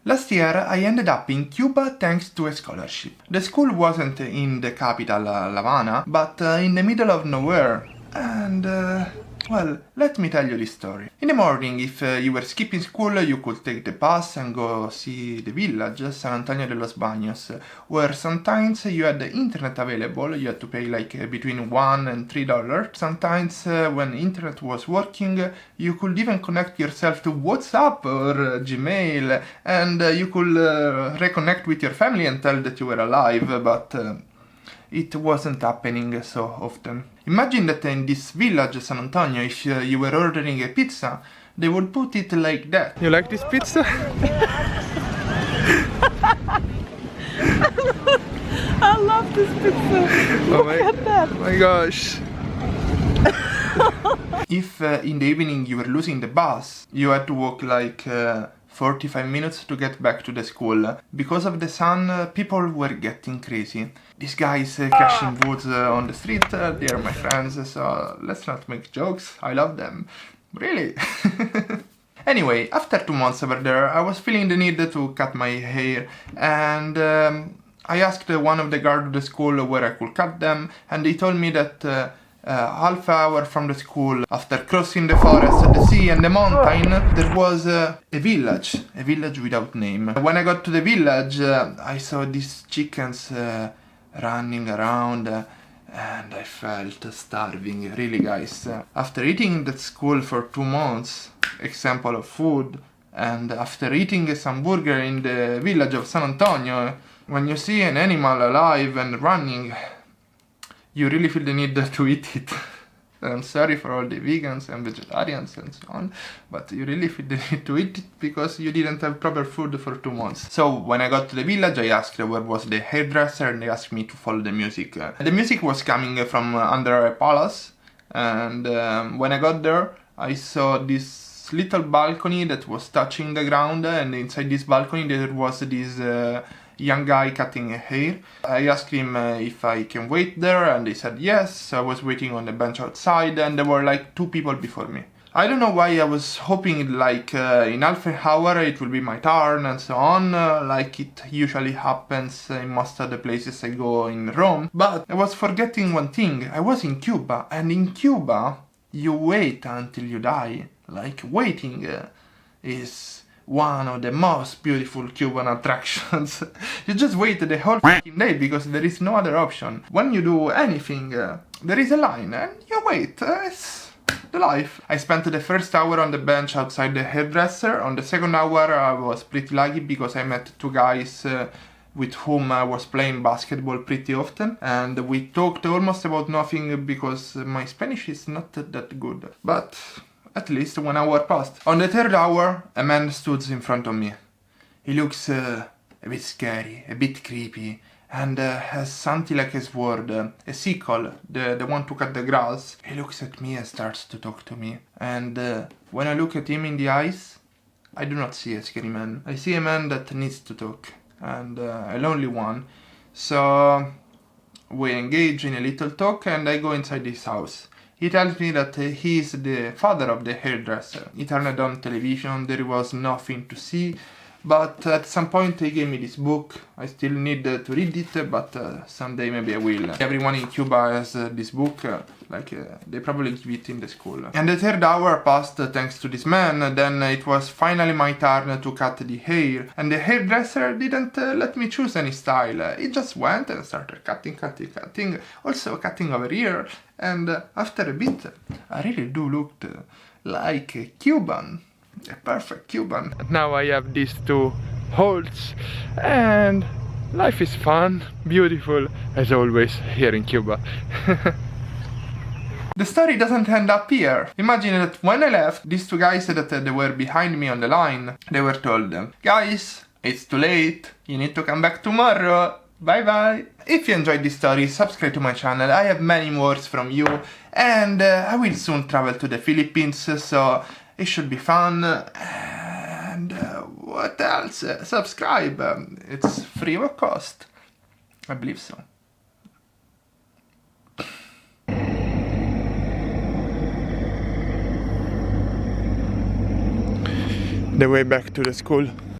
Last year I ended up in Cuba thanks to a scholarship. The school wasn't in the capital, Havana, but in the middle of nowhere. And, well, let me tell you this story. In the morning, if you were skipping school, you could take the bus and go see the village, San Antonio de los Baños, where sometimes you had the internet available. You had to pay like between $1 and $3. Sometimes when internet was working, you could even connect yourself to WhatsApp or Gmail, and you could reconnect with your family and tell that you were alive, but it wasn't happening so often. Imagine that in this village, San Antonio, if you were ordering a pizza, they would put it like that. You like this pizza? I love this pizza. Look at that. Oh my gosh. If in the evening you were losing the bus, you had to walk like 45 minutes to get back to the school. Because of the sun, people were getting crazy. These guys cashing woods on the street, they are my friends, so let's not make jokes, I love them. Really? Anyway, after 2 months over there, I was feeling the need to cut my hair, and I asked one of the guards of the school where I could cut them, and they told me that half hour from the school, after crossing the forest, the sea and the mountain, there was a village without name. When I got to the village, I saw these chickens running around, and I felt starving, really guys. After eating at school for 2 months, example of food, and after eating some burger in the village of San Antonio, when you see an animal alive and running, you really feel the need to eat it. I'm sorry for all the vegans and vegetarians and so on, but you really feel the need to eat it because you didn't have proper food for 2 months. So when I got to the village, I asked where was the hairdresser, and they asked me to follow the music. The music was coming from under a palace, and when I got there, I saw this little balcony that was touching the ground, and inside this balcony there was this young guy cutting hair. I asked him if I can wait there, and he said yes. I was waiting on the bench outside, and there were like 2 people before me. I don't know why I was hoping like in half an hour it will be my turn and so on, like it usually happens in most of the places I go in Rome. But I was forgetting one thing. I was in Cuba, and in Cuba you wait until you die. Like waiting is one of the most beautiful Cuban attractions. You just wait the whole fucking day because there is no other option. When you do anything, there is a line and you wait. It's the life. I spent the first hour on the bench outside the hairdresser. On the second hour I was pretty lucky because I met 2 guys with whom I was playing basketball pretty often, and we talked almost about nothing because my Spanish is not that good. But at least 1 hour passed. On the 3rd hour, a man stood in front of me. He looks a bit scary, a bit creepy, and has something like a sword, a sickle, the one to cut the grass. He looks at me and starts to talk to me. And when I look at him in the eyes, I do not see a scary man. I see a man that needs to talk, and a lonely one. So we engage in a little talk, and I go inside his house. He tells me that he is the father of the hairdresser. He turned on television, there was nothing to see, but at some point he gave me this book. I still need to read it, but someday maybe I will. Everyone in Cuba has this book, they probably give it in the school. And the 3rd hour passed thanks to this man. Then it was finally my turn to cut the hair, and the hairdresser didn't let me choose any style. He just went and started cutting, also cutting over here, and after a bit I really do look like a Cuban. A perfect Cuban. Now I have these 2 holes, and life is fun, beautiful, as always here in Cuba. The story doesn't end up here. Imagine that when I left, these 2 guys that they were behind me on the line, they were told, guys, it's too late, you need to come back tomorrow. Bye bye. If you enjoyed this story, subscribe to my channel. I have many more from you, and I will soon travel to the Philippines, so it should be fun. And what else? Subscribe. It's free of cost. I believe so. The way back to the school.